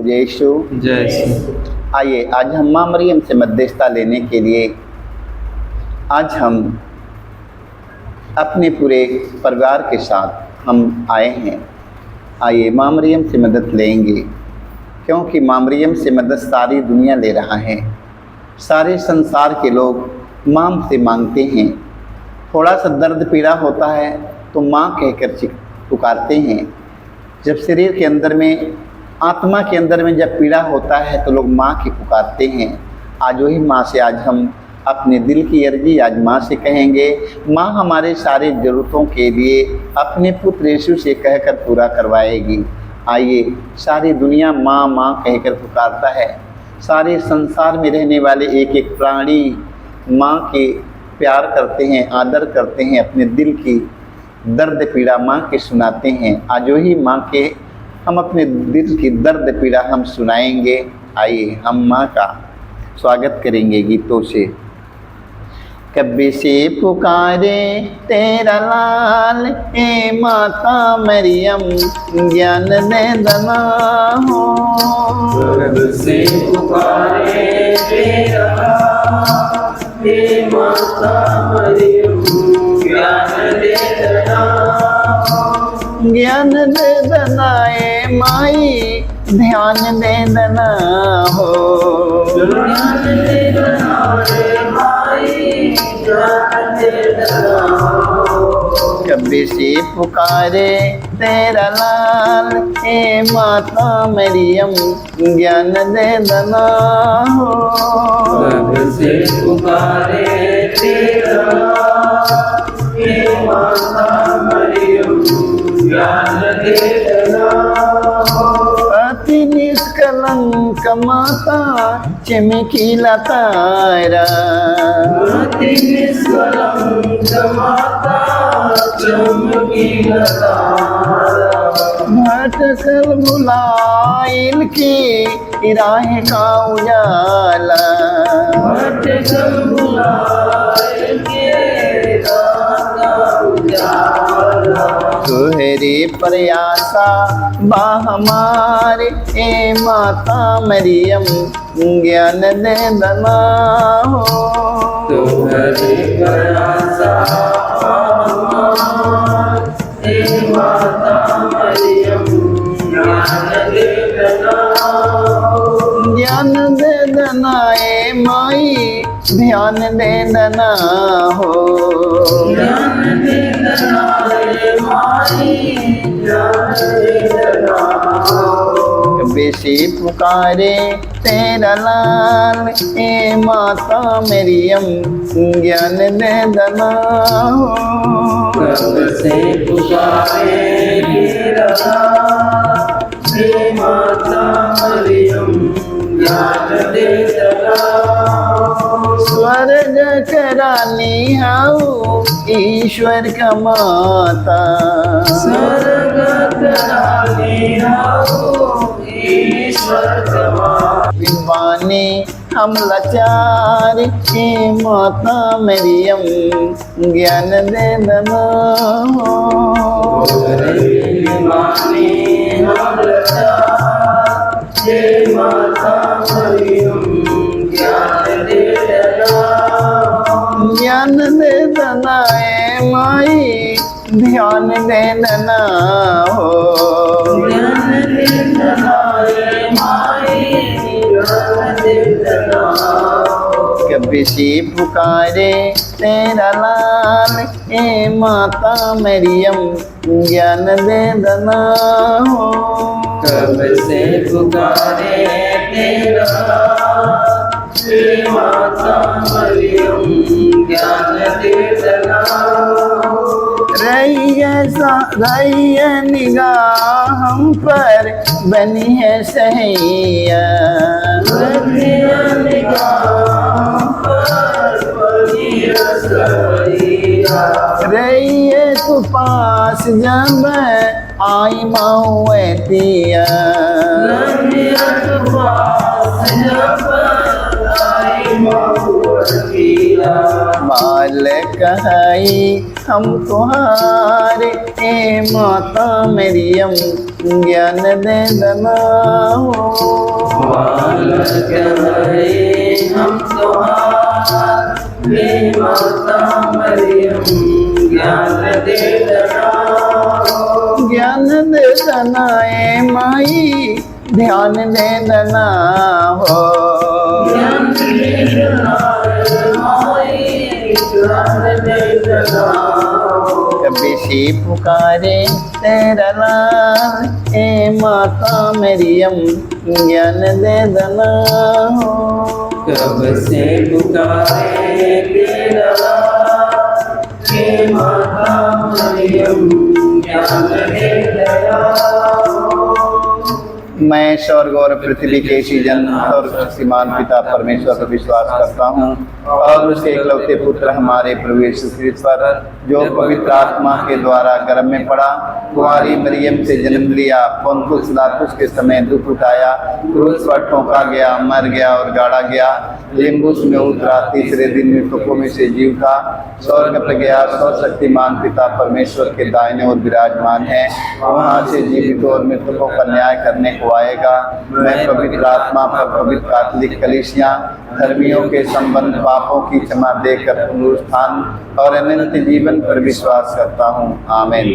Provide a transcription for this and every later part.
पूजेशु जय। आइए आज हम माँ मरियम से मध्यस्थता लेने के लिए आज हम अपने पूरे परिवार के साथ हम आए हैं। आइए माँ मरियम से मदद लेंगे, क्योंकि माँ मरियम से मदद सारी दुनिया ले रहा है। सारे संसार के लोग माँ से मांगते हैं। थोड़ा सा दर्द पीड़ा होता है तो माँ कहकर पुकारते हैं। जब शरीर के अंदर में, आत्मा के अंदर में जब पीड़ा होता है तो लोग माँ की पुकारते हैं। आज वही माँ से आज हम अपने दिल की अर्जी आज माँ से कहेंगे। माँ हमारे सारे ज़रूरतों के लिए अपने पुत्र यीशु से कहकर पूरा करवाएगी। आइए, सारी दुनिया माँ माँ कहकर पुकारता है। सारे संसार में रहने वाले एक एक प्राणी माँ के प्यार करते हैं, आदर करते हैं, अपने दिल की दर्द पीड़ा माँ के सुनाते हैं। आज वही माँ के हम अपने दिल की दर्द पीड़ा हम सुनाएंगे। आइए हम माँ का स्वागत करेंगे गीतों से। कब्बे से पुकारे तेरा लाल, ए माता मरियम ज्ञान दे दना हो। कब्बे से पुकारे तेरा लाल, ए माता मरियम ज्ञान दे दना हो। ज्ञान दे दना ए माई ध्यान दे दना हो। ज्ञान दे दना ए माई ध्यान दे दना हो। कब्बे से पुकारे तेरा लाल, ए माता मरियम ज्ञान दे दना हो। कब्बे से पुकारे तेरा लाल, ए माता मरियम ज्ञान दे दना हो। अति निष्कलंक माता चमकीला तारा, अति निष्कलंक माता चमकीला तारा। भटकल भुलाइल की राह का उजाला, भटकल भुलाइल के राह का उजाला। तुहरे प्रयासा बा हमारे, ए माता मरियम ज्ञान दे दना हो। तुहरे प्रयासा हमारे, ए माता मरियम ज्ञान दे दना हो। ज्ञान दे दना ए माई ध्यान दे दना हो। ज्ञान दे दना ए माई ज्ञान दे दना हो। कब्बे से पुकारे तेरा लाल, ए माता मरियम ज्ञान दे दना हो। कब्बे से पुकारे तेरा लाल, ए माता मरियम ज्ञान दे दना हो। स्वर्ग करानी हाउ ईश्वर का माता, स्वर्ग करानी हाउ ईश्वर का माता। विद्वानी हम लाचार, ए माता मरियम ज्ञान दे दना हो। विद्वानी हम लाचार, ए माता मरियम ज्ञान दे दना हो। ज्ञान दे दना ए माई ध्यान दे दना हो। ज्ञान दे दना ए माई ज्ञान दे दना हो। कब्बे से पुकारे तेरा लाल, ए माता मरियम ज्ञान दे दना हो। कब्बे से पुकारे तेरा लाल, ए माता मरियम ज्ञान दे दना हो। रहिए निगाह हम पर बनी है सहैया, रहिए निगाह पर बनी है सहैया। रहिए तू पास जब आई माऊतिया, रहिए तू पास जब आई माऊतिया। बाल कहाई हम तुम्हारे, ए माता मरियम ज्ञान दे दना हो। ध्यान दे देना हो। ध्यान दे देना माई, ध्यान दे देना। कभी सी पुकारे तेरा लाल, ए माता मरियम ज्ञान दे देना हो। कब से पुकारे तेरा लाल, हे माता मरियम ज्ञान दे देना। मैं स्वर्ग और पृथ्वी के सृजन और श्रीमान पिता परमेश्वर पर विश्वास करता हूँ और उसके इकलौते पुत्र हमारे प्रभु यीशु ख्रिस्त पर, जो पवित्र आत्मा के द्वारा गर्भ में पड़ा, कुंवारी मरियम से जन्म लिया, पुन्तियुस पिलातुस के समय दुख उठाया, क्रूस पर ठोका गया, मर गया और गाड़ा गया, लिम्बुस में उतरा, तीसरे दिन मृतकों में से जी उठा, स्वर्ग पर गया, सर्वशक्तिमान पिता परमेश्वर के दाहिने ओर विराजमान है, वहाँ से जीवित और मृतकों का न्याय करने को आएगा। मैं पवित्र आत्मा पर, पवित्र कैथोलिक कलीसिया, धर्मियों के संबंध, पापों की क्षमा देकर पुनरुत्थान और अनंत जीवन पर विश्वास करता हूँ। आमीन।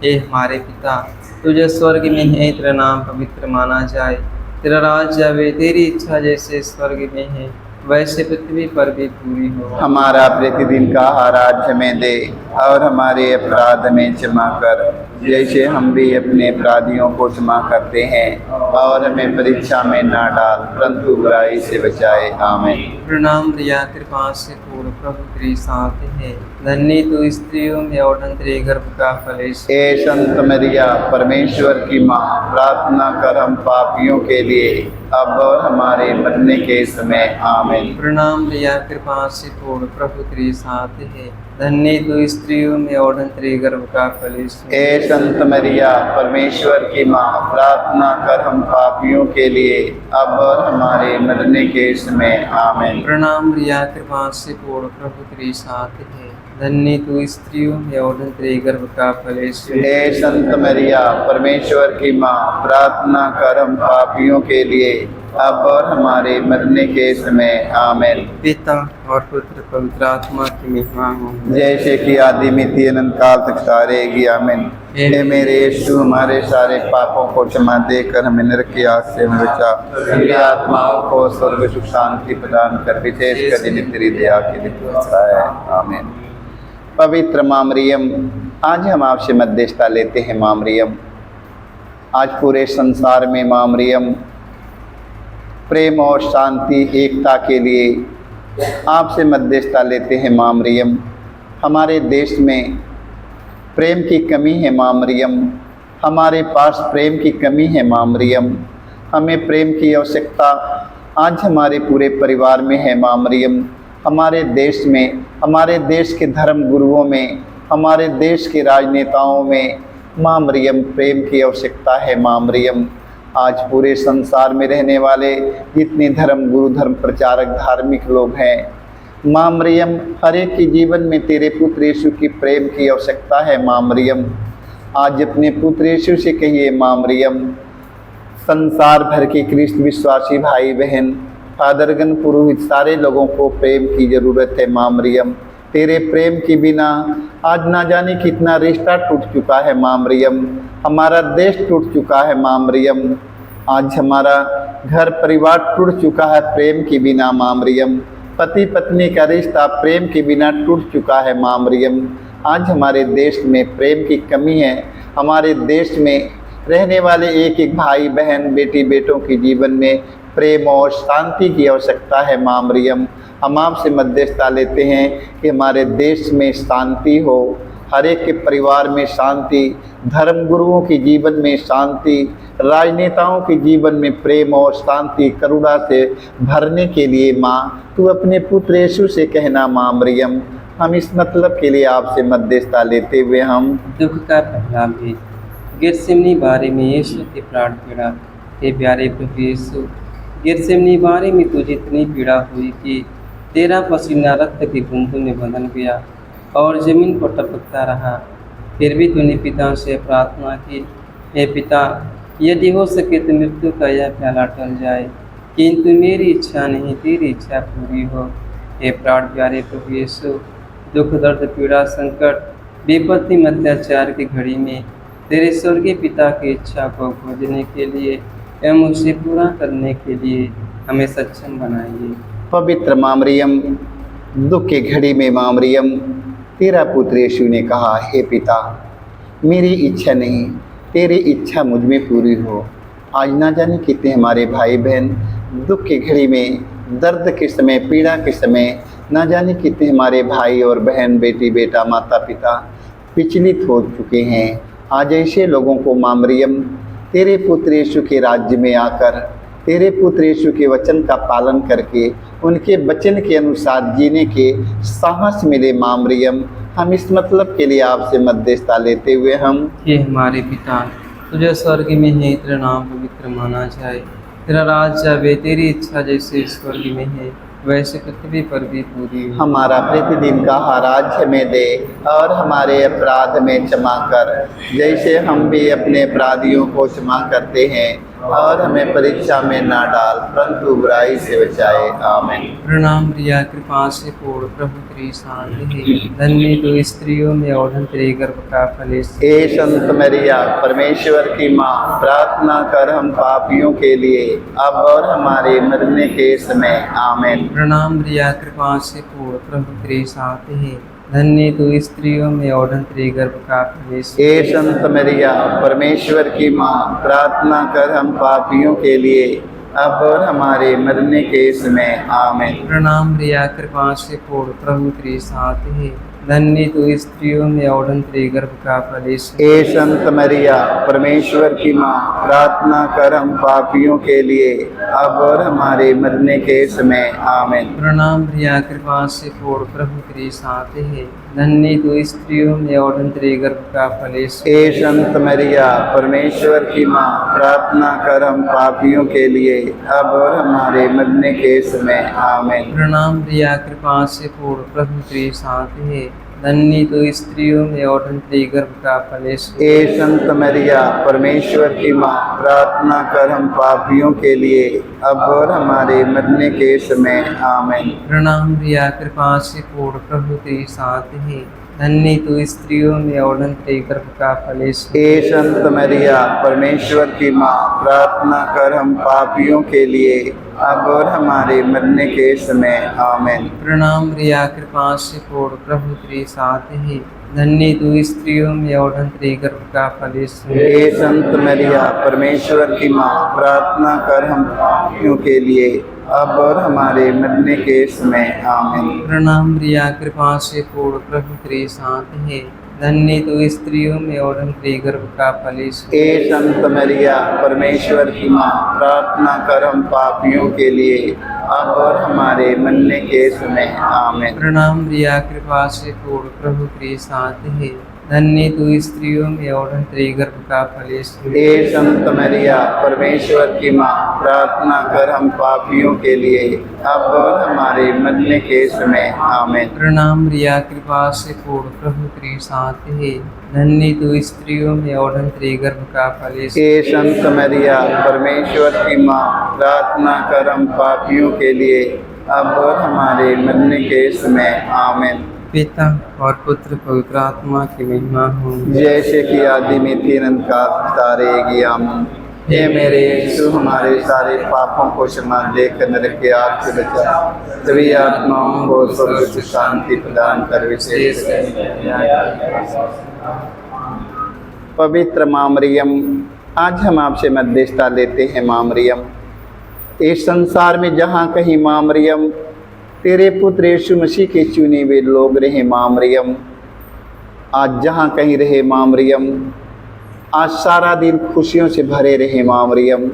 हे हमारे पिता, तुझे स्वर्ग में है, तेरा नाम पवित्र माना जाए, तेरा राज्य आवे, तेरी इच्छा जैसे स्वर्ग में है वैसे पृथ्वी पर भी पूरी हो। हमारा प्रतिदिन का आहार आज हमें दे और हमारे अपराध हमें क्षमा कर, जैसे हम भी अपने अपराधियों को क्षमा करते हैं, और हमें परीक्षा में ना डाल परंतु बुराई से बचाए। आमीन। प्रणाम रिया, कृपा से पूर्ण, प्रभु तेरे साथ है, धन्य तू स्त्रियों में और धन्य तेरे गर्भ का फल यीशु। हे संत मरिया, परमेश्वर की माँ, प्रार्थना कर हम पापियों के लिए अब और हमारे मरने के समय। आमीन। प्रणाम रिया, कृपा से पूर्ण, प्रभु तेरे साथ है, धन्य तू स्त्रियों में और धन्य तेरे गर्भ का फल यीशु। हे संत मरिया, परमेश्वर की माँ, प्रार्थना कर हम पापियों के लिए अब और हमारे मरने के समय। आमीन। प्रणाम रिया, कृपा से पूर्ण, प्रभु तेरे साथ है, धन्य तू स्त्रियों में और धन्य तेरे गर्भ का फल यीशु। हे संत मरिया, परमेश्वर की माँ, प्रार्थना कर हम पापियों के लिए अब और हमारे मरने के समय। आमीन। पिता और पुत्र पवित्र आत्मा की महिमा हो, जैसे कि आदि मिति अनंत काल तक रहेगी। आमीन। हे मेरे यीशु, हमारे सारे पापों को क्षमा देकर हमें नरक की आग से हमें बचा, मेरी आत्माओं को स्वर्ग सुख शांति प्रदान कर, विशेष कर जिन्हें तेरी दया के लिए पहुँचा है। आमीन। पवित्र माँ मरियम, आज हम आपसे मध्यस्थता लेते हैं। माँ मरियम, आज पूरे संसार में माँ मरियम प्रेम और शांति एकता के लिए आपसे मध्यस्थता लेते हैं। माँ मरियम, हमारे देश में प्रेम की कमी है। माँ मरियम, हमारे पास प्रेम की कमी है। माँ मरियम, हमें प्रेम की आवश्यकता आज हमारे पूरे परिवार में है। माँ मरियम, हमारे देश में, हमारे देश के धर्म गुरुओं में, हमारे देश के राजनेताओं में माँ मरियम प्रेम की आवश्यकता है। माँ मरियम, आज पूरे संसार में रहने वाले जितने धर्म गुरु, धर्म प्रचारक, धार्मिक लोग हैं, माँ मरियम, हर एक के जीवन में तेरे पुत्र यीशु की प्रेम की आवश्यकता है। माँ मरियम, आज अपने पुत्र यीशु से कहिए, माँ मरियम, संसार भर के ख्रिस्त विश्वासी भाई बहन, फादरगण, पुरोहित, सारे लोगों को प्रेम की ज़रूरत है। माँ मरियम, तेरे प्रेम के बिना आज ना जाने कितना रिश्ता टूट चुका है। माँ मरियम, हमारा देश टूट चुका है। माँ मरियम, आज हमारा घर परिवार टूट चुका है प्रेम के बिना। माँ मरियम, पति पत्नी का रिश्ता प्रेम के बिना टूट चुका है। माँ मरियम, आज हमारे देश में प्रेम की कमी है। हमारे देश में रहने वाले एक एक भाई बहन, बेटी बेटों के जीवन में प्रेम और शांति की आवश्यकता है। माँ मरियम, हम आपसे मध्यस्थता लेते हैं कि हमारे देश में शांति हो, हर एक के परिवार में शांति, धर्म गुरुओं के जीवन में शांति, राजनेताओं के जीवन में प्रेम और शांति करुणा से भरने के लिए माँ तू अपने पुत्र यीशु से कहना। माँ मरियम, हम इस मतलब के लिए आपसे मध्यस्थता लेते हुए हम दुख का पहला भेद। गिरसिमनी बारे में यीशु की प्राण पीड़ा। हे प्यारे प्रभु यीशु, गिरसिमनी बारे में तुझे इतनी पीड़ा हुई कि तेरा पसीना रक्त की बूंदों में बदल गया और ज़मीन पर टपकता रहा। फिर भी तूने पिता से प्रार्थना की, हे पिता, यदि हो सके तो मृत्यु का यह प्याला टल जाए, किंतु मेरी इच्छा नहीं तेरी इच्छा पूरी हो। हे प्राण प्यारे प्रभु यीशु, दुख दर्द पीड़ा संकट विपत्ति में अत्याचार की घड़ी में तेरे स्वर्गीय पिता की इच्छा को खोजने के लिए एवं उसे पूरा करने के लिए हमें सक्षम बनाइए। पवित्र माँ मरियम, दुख की घड़ी में माँ मरियम, तेरा पुत्र यीशु ने कहा, हे पिता, मेरी इच्छा नहीं तेरी इच्छा मुझ में पूरी हो। आज ना जाने कितने हमारे भाई बहन दुख की घड़ी में, दर्द के समय, पीड़ा के समय, ना जाने कितने हमारे भाई और बहन, बेटी बेटा, माता पिता विचलित हो चुके हैं। आज ऐसे लोगों को माँ मरियम तेरे पुत्र यीशु के राज्य में आकर, तेरे पुत्र यीशु के वचन का पालन करके उनके वचन के अनुसार जीने के साहस मिले। माँ मरियम, हम इस मतलब के लिए आपसे मध्यस्थता लेते हुए हम हे हमारे पिता, तुझे स्वर्ग में है, तेरा नाम पवित्र माना जाए, तेरा राज्य आवे, तेरी इच्छा जैसे स्वर्ग में है वैसे पृथ्वी पर भी पूरी हो। हमारा प्रतिदिन का आहार आज हमें दे और हमारे अपराध में क्षमा कर, जैसे हम भी अपने अपराधियों को क्षमा करते हैं, और हमें परीक्षा में ना डाल परंतु बुराई से बचाए। आमीन। प्रणाम प्रिया, कृपा से पूर्ण, प्रभु तेरी शांति है, धन्य तू स्त्रियों में और धन्य तेरे गर्भ का फल यीशु। हे संत मरिया, परमेश्वर की माँ, प्रार्थना कर हम पापियों के लिए अब और हमारे मरने के समय। आमीन। प्रणाम प्रिया, कृपा से पूर्ण, प्रभु तेरी शांति है, धन्य तू स्त्रियों में और धन्य तेरे गर्भ का फल यीशु। हे संत मरिया, परमेश्वर की माँ, प्रार्थना कर हम पापियों के लिए अब और हमारे मरने के समय। आमीन। प्रणाम प्रिया, कृपा से पूर्ण, प्रभु तेरी शांति है, धन्य तू स्त्रियों में और धन्य तेरे गर्भ का फल यीशु। हे संत मरिया, परमेश्वर की माँ, प्रार्थना कर हम पापियों के लिए अब और हमारे मरने के समय। आमीन। प्रणाम प्रिया, कृपा से पूर्ण, प्रभु तेरी शांति है, धन्य तू स्त्रियों में और धन्य तेरे गर्भ का फल यीशु। हे संत मरिया, परमेश्वर की माँ, प्रार्थना कर हम पापियों के लिए अब और हमारे मरने के समय। आमीन। प्रणाम प्रिया, कृपा से पूर्ण, प्रभु तेरी शांति है, धन्य तू स्त्रियों में और धन्य तेरे गर्भ का फल यीशु। हे संत मरिया, परमेश्वर की माँ, प्रार्थना कर हम पापियों के लिए अब और हमारे मरने के समय। आमीन। प्रणाम प्रिया, कृपा से पूर्ण, प्रभु तेरी शांति है, धन्य तू स्त्रियों में और धन्य तेरे गर्भ का फल यीशु। हे संत मरिया, परमेश्वर की माँ, प्रार्थना कर हम पापियों के लिए अब और हमारे मरने के समय। आमीन। प्रणाम प्रिया, कृपा से पूर्ण, प्रभु तेरी शांति है, धन्य तू स्त्रियों में और धन्य तेरे गर्भ का फल यीशु। हे संत मरिया, परमेश्वर की माँ, प्रार्थना कर हम पापियों के लिए अब और हमारे मरने के समय। आमीन। प्रणाम प्रिया, कृपा से पूर्ण, प्रभु तेरी शांति है, धन्य तू स्त्रियों में और धन्य तेरे गर्भ का फल यीशु। हे संत मरिया, परमेश्वर की माँ, प्रार्थना कर हम पापियों के लिए अब और हमारे मरने के समय। आमीन। प्रणाम प्रिया, कृपा से पूर्ण, प्रभु तेरी शांति है, धन्य तू स्त्रियों में और धन्य तेरे गर्भ का फल यीशु। हे संत मरिया, परमेश्वर की माँ, प्रार्थना कर हम पापियों के लिए अब और हमारे मरने के समय। आमीन। प्रणाम प्रिया, कृपा से पूर्ण, प्रभु तेरी शांति है, धन्य तू स्त्रियों में और धन्य तेरे गर्भ का फल यीशु। हे संत मरिया, परमेश्वर की माँ, प्रार्थना कर हम पापियों के लिए अब और हमारे मरने के समय। आमीन। पिता और पुत्र पवित्र आत्मा की महिमा हो। जैसे कि आदि में थी, अनंत काल तारेगी। आमीन। हे मेरे यीशु, हमारे सारे पापों को क्षमा देकर नरक की आग से बचा, सभी आत्माओं को स्वर्ग की शांति प्रदान कर। विशेष पवित्र माँ मरियम, आज हम आपसे मध्यस्थता लेते हैं। माँ मरियम, इस संसार में जहाँ कहीं माँ मरियम तेरे पुत्र यीशु मसीह के चुने हुए लोग रहे माँ मरियम, आज जहाँ कहीं रहे माँ मरियम, आज सारा दिन खुशियों से भरे रहे माँ मरियम।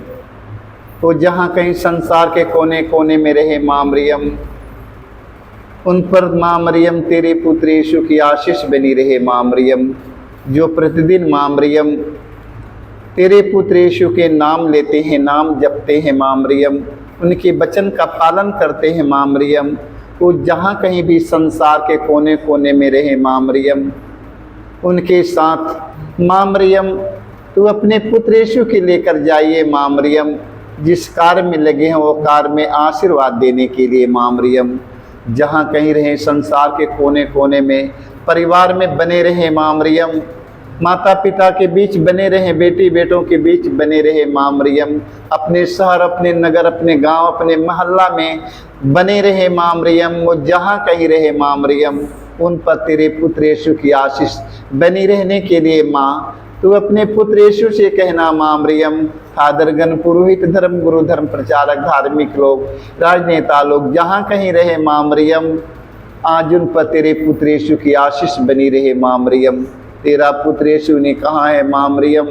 तो जहाँ कहीं संसार के कोने कोने में रहे माँ मरियम, उन पर माँ मरियम तेरे पुत्र यीशु की आशीष बनी रहे माँ मरियम। जो प्रतिदिन माँ मरियम तेरे पुत्र यीशु के नाम लेते हैं, नाम जपते हैं माँ मरियम, उनके वचन का पालन करते हैं माँ मरियम, वो जहाँ कहीं भी संसार के कोने कोने में रहे माँ मरियम, उनके साथ माँ मरियम तू अपने पुत्र यीशु के लेकर जाइए माँ मरियम। जिस कार्य में लगे हैं वो कार्य में आशीर्वाद देने के लिए माँ मरियम, जहाँ कहीं रहे संसार के कोने कोने में परिवार में बने रहे माँ मरियम, माता पिता के बीच बने रहे, बेटी बेटों के बीच बने रहे माँ मरियम। अपने शहर, अपने नगर, अपने गांव, अपने मोहल्ला में बने रहे माँ मरियम। वो जहाँ कहीं रहे माँ मरियम, उन पर तेरे पुत्र यीशु की आशीष बनी रहने के लिए माँ तू अपने पुत्र यीशु से कहना माँ मरियम। फादरगण, पुरोहित, धर्म गुरु, धर्म प्रचारक, धार्मिक लोग, राजनेता लोग जहाँ कहीं रहे माँ मरियम, आज उन पर तेरे पुत्र यीशु की आशीष बनी रहे माँ मरियम। तेरा पुत्र यीशु ने कहा है माँ मरियम,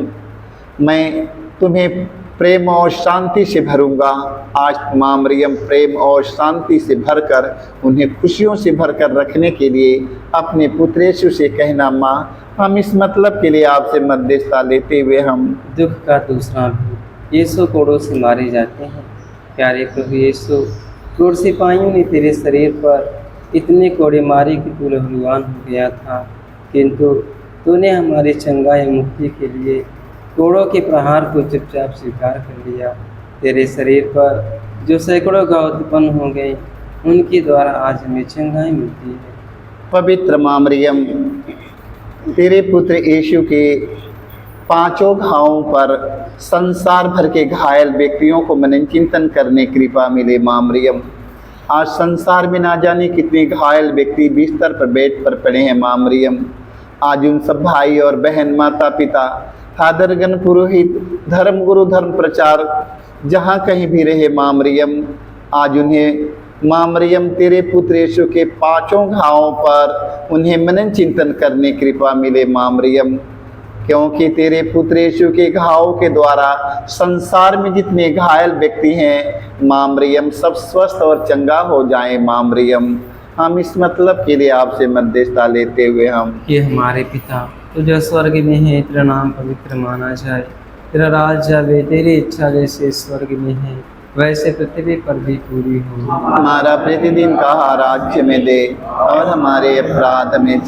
मैं तुम्हें प्रेम और शांति से भरूंगा। आज माँ मरियम प्रेम और शांति से भरकर, उन्हें खुशियों से भरकर रखने के लिए अपने पुत्र यीशु से कहना माँ। हम इस मतलब के लिए आपसे मध्यस्थता लेते हुए हम दुख का दूसरा भी, यीशु कोड़ों से मारे जाते हैं। प्यारे प्रभु यीशु, क्रूर सिपाहियों ने तेरे शरीर पर इतने कोड़े मारे कि तू लहूलुहान हो गया था, किंतु तूने हमारी चंगाई मुक्ति के लिए कोड़ों के प्रहार को चुपचाप स्वीकार कर लिया। तेरे शरीर पर जो सैकड़ों घाव उत्पन्न हो गए, उनके द्वारा आज हमें चंगाई मिलती है। पवित्र माँ मरियम, तेरे पुत्र यीशु के 5 घावों पर संसार भर के घायल व्यक्तियों को मनन चिंतन करने की कृपा मिले माँ मरियम। आज संसार में ना जाने कितने घायल व्यक्ति बिस्तर पर बेड पर पड़े हैं माँ मरियम। आज उन सब भाई और बहन, माता पिता, फादरगण, पुरोहित, धर्म गुरु, धर्म प्रचार जहाँ कहीं भी रहे माँ मरियम, आज उन्हें माँ मरियम तेरे पुत्र यीशु के 5 घावों पर उन्हें मनन चिंतन करने की कृपा मिले माँ मरियम। क्योंकि तेरे पुत्र यीशु के घावों के द्वारा संसार में जितने घायल व्यक्ति हैं माँ मरियम, सब स्वस्थ और चंगा हो जाएं माँ मरियम। हम इस मतलब के लिए आपसे मध्यस्थता लेते हुए हम कि हमारे पिता तो जो स्वर्ग में है, तेरा नाम पवित्र माना जाए, तेरा राज आवे, तेरी इच्छा जैसे स्वर्ग में है वैसे पृथ्वी पर भी पूरी हो। हमारा प्रतिदिन का आहार आज हमें दे, और हमारे अपराध में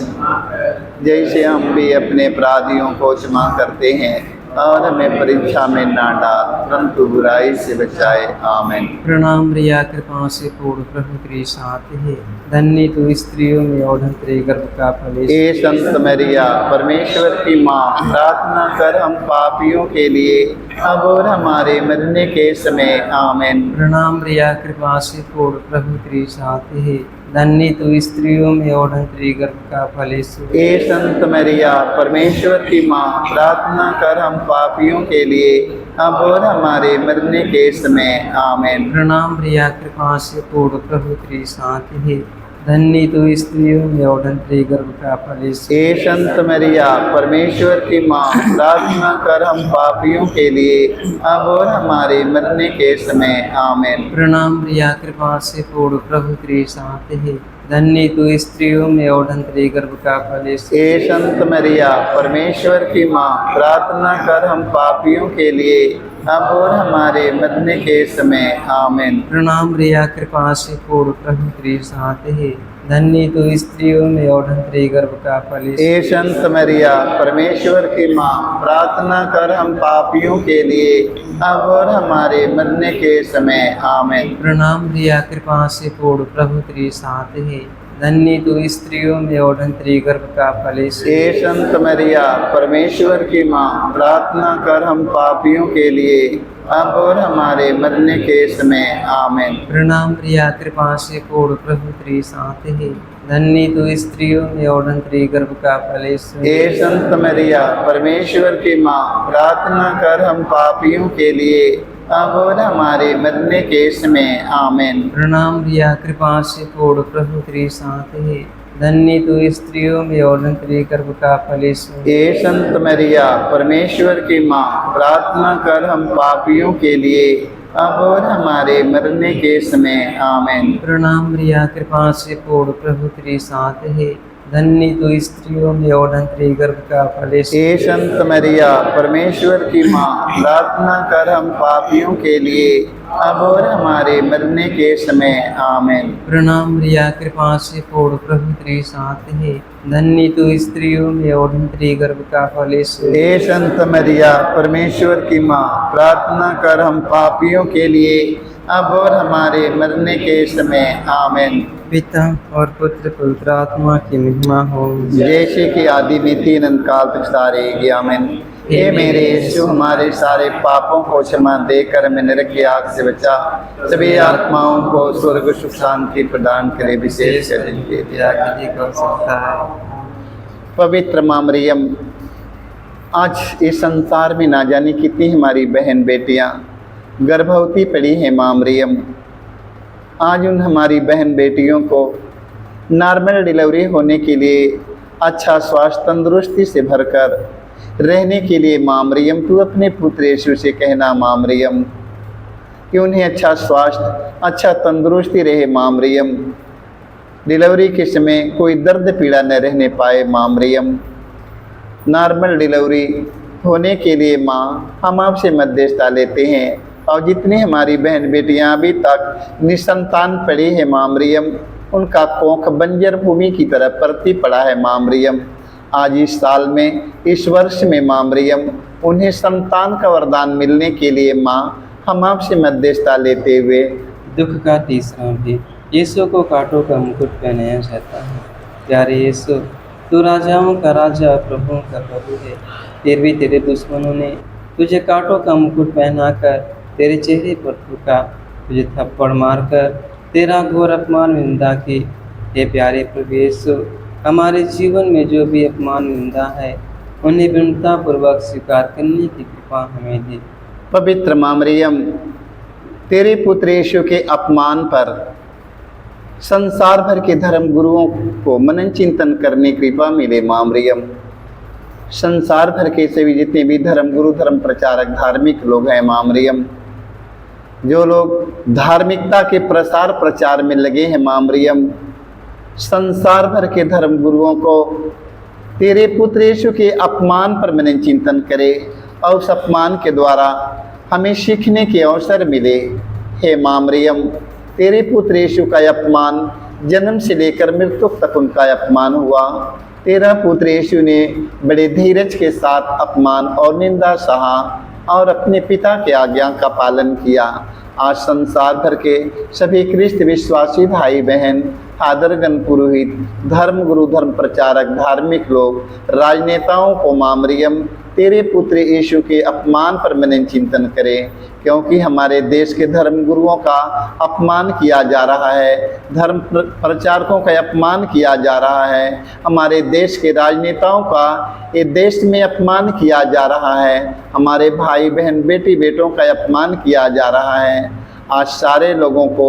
जैसे हम भी अपने अपराधियों को क्षमा करते हैं, और हमें परीक्षा में ना डाल परंतु बुराई से बचाए। आमीन। प्रणाम रिया, कृपा से पूर्ण, प्रभु तेरे साथ है, धन्य तू स्त्रियों में और धन्य तेरे गर्भ का फल। हे संत मरिया, परमेश्वर की माँ, प्रार्थना कर हम पापियों के लिए अब और हमारे मरने के समय। आमीन। प्रणाम रिया, कृपा से पूर्ण, प्रभु तेरे साथ है, धन्य तू स्त्रियों में और धन्य तेरे गर्भ का फल। हे संत मरिया, परमेश्वर की माँ, प्रार्थना कर हम पापियों के लिए अब और हमारे मरने के समय। आमीन। प्रणाम रिया, कृपा से पूर्ण, प्रभु तेरे साथ है, धन्य तू स्त्रियों में और धन्य तेरे गर्भ का फल। हे संत मरिया, परमेश्वर की माँ, प्रार्थना कर हम पापियों के लिए अब और हमारे मरने के समय। आमीन। प्रणाम रिया, कृपा से पूर्ण, प्रभु तेरे साथ है, धन्य तू स्त्रियों में और धन्य तेरे गर्भ का फल। हे संत मरिया, परमेश्वर की माँ, प्रार्थना कर हम पापियों के लिए अब और हमारे मरने के समय। आमीन। प्रणाम रिया, कृपा से पूर्ण, प्रभु तेरे साथ है, धन्य तू स्त्रियों में और धन्य तेरे गर्भ का फल। हे संत मरिया, परमेश्वर की माँ, प्रार्थना कर हम पापियों के लिए अब और हमारे मरने के समय। आमीन। प्रणाम रिया, कृपा से पूर्ण, प्रभु तेरे साथ है, धन्य तू स्त्रियों में और धन्य तेरे गर्भ का फल। हे संत मरिया, परमेश्वर की माँ, प्रार्थना कर हम पापियों के लिए अब और हमारे मरने के समय। आमीन। प्रणाम रिया, कृपा से पूर्ण, प्रभु तेरे साथ है, धन्य तू स्त्रियों में और धन्य तेरे गर्भ का फल। हे संत मरिया, परमेश्वर की माँ, प्रार्थना कर हम पापियों के लिए अब और हमारे मरने के समय। आमीन। प्रणाम रिया, कृपा से पूर्ण, प्रभु तेरे साथ है, धन्य तू स्त्रियों में और धन्य तेरे गर्भ का फल। हे संत मरिया, परमेश्वर की माँ, प्रार्थना कर हम पापियों के लिए अब और हमारे मरने के समय। आमीन। प्रणाम रिया, कृपा से पूर्ण, प्रभु तेरे साथ है, धन्य तू स्त्रियों में और धन्य तेरे गर्भ का फल। हे संत मरिया, परमेश्वर की माँ, प्रार्थना कर हम पापियों के लिए अब और हमारे मरने के समय। आमीन। प्रणाम रिया, कृपा से पूर्ण, प्रभु तेरे साथ है, धन्य तू स्त्रियों में और धन्य तेरे गर्भ का फल। हे संत मरिया, परमेश्वर की माँ, प्रार्थना कर हम पापियों के लिए अब और हमारे मरने के समय आमीन। पिता और पुत्र पवित्र आत्मा की महिमा हो। जैसे कि आदि में तीन अनंत काल तक सारे आमीन। हे मेरे यीशु, हमारे सारे पापों को क्षमा देकर हमें नरक की आग से बचा, सभी आत्माओं को स्वर्ग सुख शांति प्रदान करे, विशेष कर जिनके कर सकता है। पवित्र माँ मरियम, आज इस संसार में ना जाने कितनी हमारी बहन बेटियां गर्भवती पड़ी हैं। माँ मरियम, आज उन हमारी बहन बेटियों को नॉर्मल डिलीवरी होने के लिए, अच्छा स्वास्थ्य तंदुरुस्ती से भरकर रहने के लिए माँ मरियम तू अपने पुत्र यीशु से कहना माँ मरियम कि उन्हें अच्छा स्वास्थ्य, अच्छा तंदुरुस्ती रहे। माँ मरियम, डिलीवरी के समय कोई दर्द पीड़ा न रहने पाए। माँ मरियम, नॉर्मल डिलीवरी होने के लिए माँ हम आपसे मध्यस्थता लेते हैं। और जितनी हमारी बहन बेटियां अभी तक निसंतान पड़ी है माँ मरियम, उनका कोख बंजर भूमि की तरह परती पड़ा है। माँ मरियम, आज इस साल में, इस वर्ष में माँ मरियम, उन्हें संतान का वरदान मिलने के लिए माँ हम आपसे मध्यस्थता लेते हुए दुख का तीसरा भी यीशु को कांटों का मुकुट पहनाया जाता है। प्यारे यीशु, तू राजाओं का राजा, प्रभुओं का प्रभु है, फिर भी तेरे दुश्मनों ने तुझे कांटों का मुकुट पहनाकर तेरे चेहरे पर थूका, तुझे थप्पड़ मारकर तेरा घोर अपमान निंदा की। हे प्यारे प्रभु यीशु, हमारे जीवन में जो भी अपमान निंदा है उन्हें विनम्रतापूर्वक स्वीकार करने की कृपा हमें दे। पवित्र माँ मरियम, तेरे पुत्र यीशु के अपमान पर संसार भर के धर्म गुरुओं को मनन चिंतन करने की कृपा मिले। माँ मरियम, संसार भर के सभी जितने भी धर्म गुरु, धर्म प्रचारक, धार्मिक लोग हैं माँ मरियम, जो लोग धार्मिकता के प्रसार प्रचार में लगे हैं माँ मरियम, संसार भर के धर्म गुरुओं को तेरे पुत्र यीशु के अपमान पर मनन चिंतन करे और उस अपमान के द्वारा हमें सीखने के अवसर मिले। हे माँ मरियम, तेरे पुत्र यीशु का अपमान जन्म से लेकर मृत्यु तक उनका अपमान हुआ। तेरा पुत्र यीशु ने बड़े धीरज के साथ अपमान और निंदा सहा और अपने पिता के आज्ञा का पालन किया। आज संसार भर के सभी ख्रिस्त विश्वासी भाई बहन, आदरगण पुरोहित, धर्म गुरु, धर्म प्रचारक, धार्मिक लोग, राजनेताओं को माँ मरियम तेरे पुत्र यीशु के अपमान पर मनन चिंतन करें, क्योंकि हमारे देश के धर्म गुरुओं का अपमान किया जा रहा है, धर्म प्रचारकों का अपमान किया जा रहा है, हमारे देश के राजनेताओं का ये देश में अपमान किया जा रहा है, हमारे भाई बहन, बेटी बेटों का अपमान किया जा रहा है। आज सारे लोगों को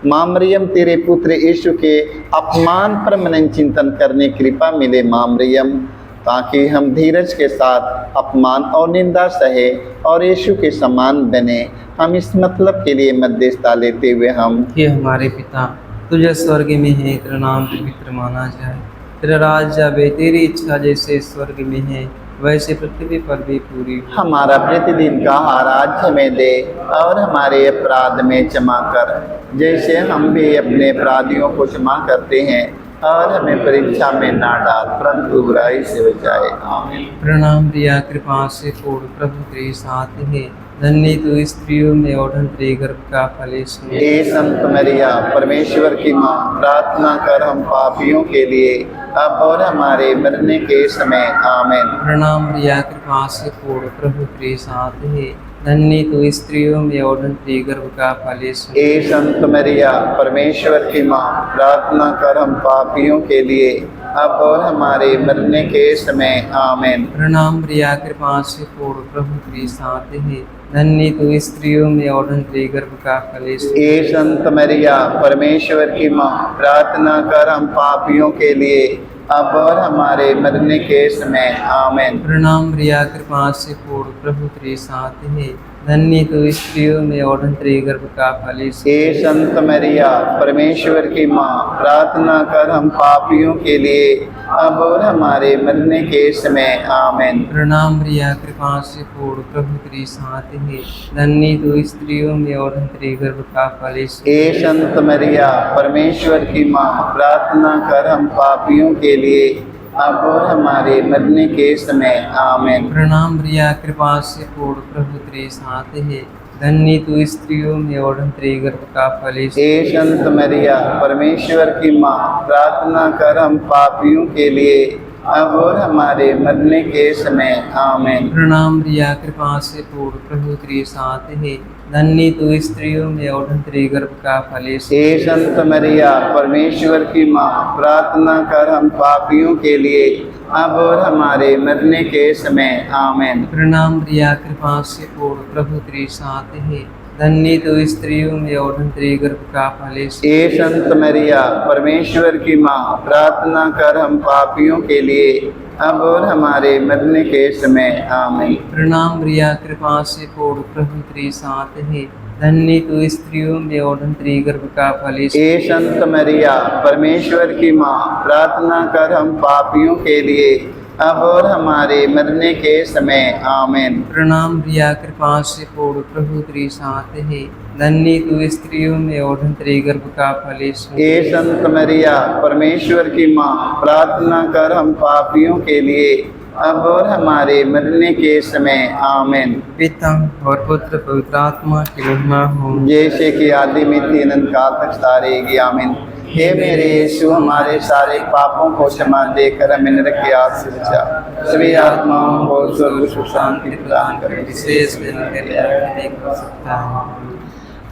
माँ मरियम तेरे पुत्र यीशु के अपमान पर मनन चिंतन करने की कृपा मिले माँ मरियम, ताकि हम धीरज के साथ अपमान और निंदा सहे और यीशु के समान बने। हम इस मतलब के लिए मध्यस्थता लेते हुए हम हे हमारे पिता, तुझे स्वर्ग में है, तेरा नाम पवित्र माना जाए, तेरा राज्य आवे, तेरी इच्छा जैसे स्वर्ग में है वैसे पृथ्वी पर भी पूरी हो। हमारा प्रतिदिन का आहार आज हमें दे और हमारे अपराध में क्षमा कर, जैसे हम भी अपने अपराधियों को क्षमा करते हैं, और हमें परीक्षा में ना डाल परंतु बुराई से बचाए। आमीन। प्रणाम प्रिया, कृपा से पूर्ण, प्रभु तेरे साथ है, धन्य तू स्त्रियों में और तेरे गर्भ का फल यीशु। हे संत मरिया, परमेश्वर की माँ, प्रार्थना कर हम पापियों के लिए अब और हमारे मरने के समय। आमीन। प्रणाम प्रिया, कृपा से पूर्ण, प्रभु तेरे साथ है, धन्य तू स्त्रियों में और तेरे गर्भ का फल यीशु। हे संत मरिया, परमेश्वर की माँ, प्रार्थना कर हम पापियों के लिए अब और हमारे मरने के समय। आमीन। प्रणाम प्रिया, कृपा से पूर्ण, प्रभु तेरे साथ है, धन्य तू स्त्रियों में और तेरे गर्भ का फल यीशु। हे संत मरिया, परमेश्वर की माँ, प्रार्थना कर हम पापियों के लिए अब और हमारे मरने के समय। आमीन। प्रणाम प्रिया, कृपा से पूर्ण, प्रभु तेरे साथ है, धन्य तू स्त्रियों में और तेरे गर्भ का फल यीशु। हे संत मरिया, परमेश्वर की माँ, प्रार्थना कर हम पापियों के लिए अब और हमारे मरने के समय। आमीन। प्रणाम प्रिया, कृपा से पूर्ण, प्रभु तेरे साथ है, धन्य तू स्त्रियों में और तेरे गर्भ का फल यीशु। हे संत मरिया, परमेश्वर की माँ, प्रार्थना कर हम पापियों के लिए अब और हमारे मरने के समय। आमीन। प्रणाम प्रिया, कृपा से पूर्ण, प्रभु तेरे साथ है, धन्य तू स्त्रियों में और तेरे गर्भ का फल यीशु। हे संत मरिया परमेश्वर की माँ, प्रार्थना कर हम पापियों के लिए अब और हमारे मरने के समय आमीन। प्रणाम रिया कृपा से पूर्ण प्रभु तेरे साथ है, धन्य तू स्त्रियों में और तेरे गर्भ का फल यीशु। हे संत मरिया परमेश्वर की माँ, प्रार्थना कर हम पापियों के लिए अब और हमारे मरने के समय आमीन। प्रणाम रिया कृपा से पूर्ण प्रभु तेरे साथ है, धन्य तू स्त्रियों में और तेरे गर्भ का फल यीशु। हे संत मरिया परमेश्वर की माँ, प्रार्थना कर हम पापियों के लिए अब और हमारे मरने के समय आमीन। प्रणाम रिया कृपा से पूर्ण प्रभु तेरे साथ है, धन्य तू स्त्रियों में और तेरे गर्भ का फल यीशु। हे संत मरिया परमेश्वर की माँ, प्रार्थना कर हम पापियों के लिए अब और हमारे मरने के समय आमीन। प्रणाम रिया कृपा से पूर्ण प्रभु तेरे साथ है, धन्य तू स्त्रियों में और तेरे गर्भ का फल यीशु। हे संत मरिया परमेश्वर की माँ, प्रार्थना कर हम पापियों के लिए अब और हमारे मरने के समय आमीन। पिता और पुत्र पवित्र आत्मा की महिमा हो, जैसे कि आदि में थी अनंत काल तक तारेगी आमीन। हे मेरे यीशु, हमारे सारे पापों को क्षमा देकर हमें नरक की आग से बचा, सभी आत्माओं को स्वर्ग सुख शांति प्रदान करें। विशेष करके नहीं कर सकता है।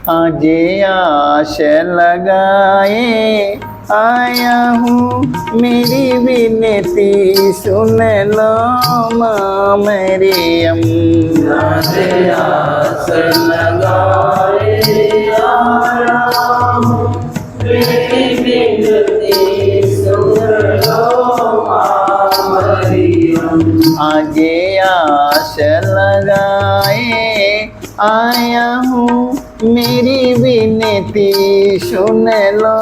आज आश लगाए आया हूँ, मेरी विनती सुन लो माँ मरियम। आज आस लगाए आया हूँ, मेरी विनती सुन लो माँ मरियम। आज आश लगाए आया हूँ, मेरी विनती सुन लो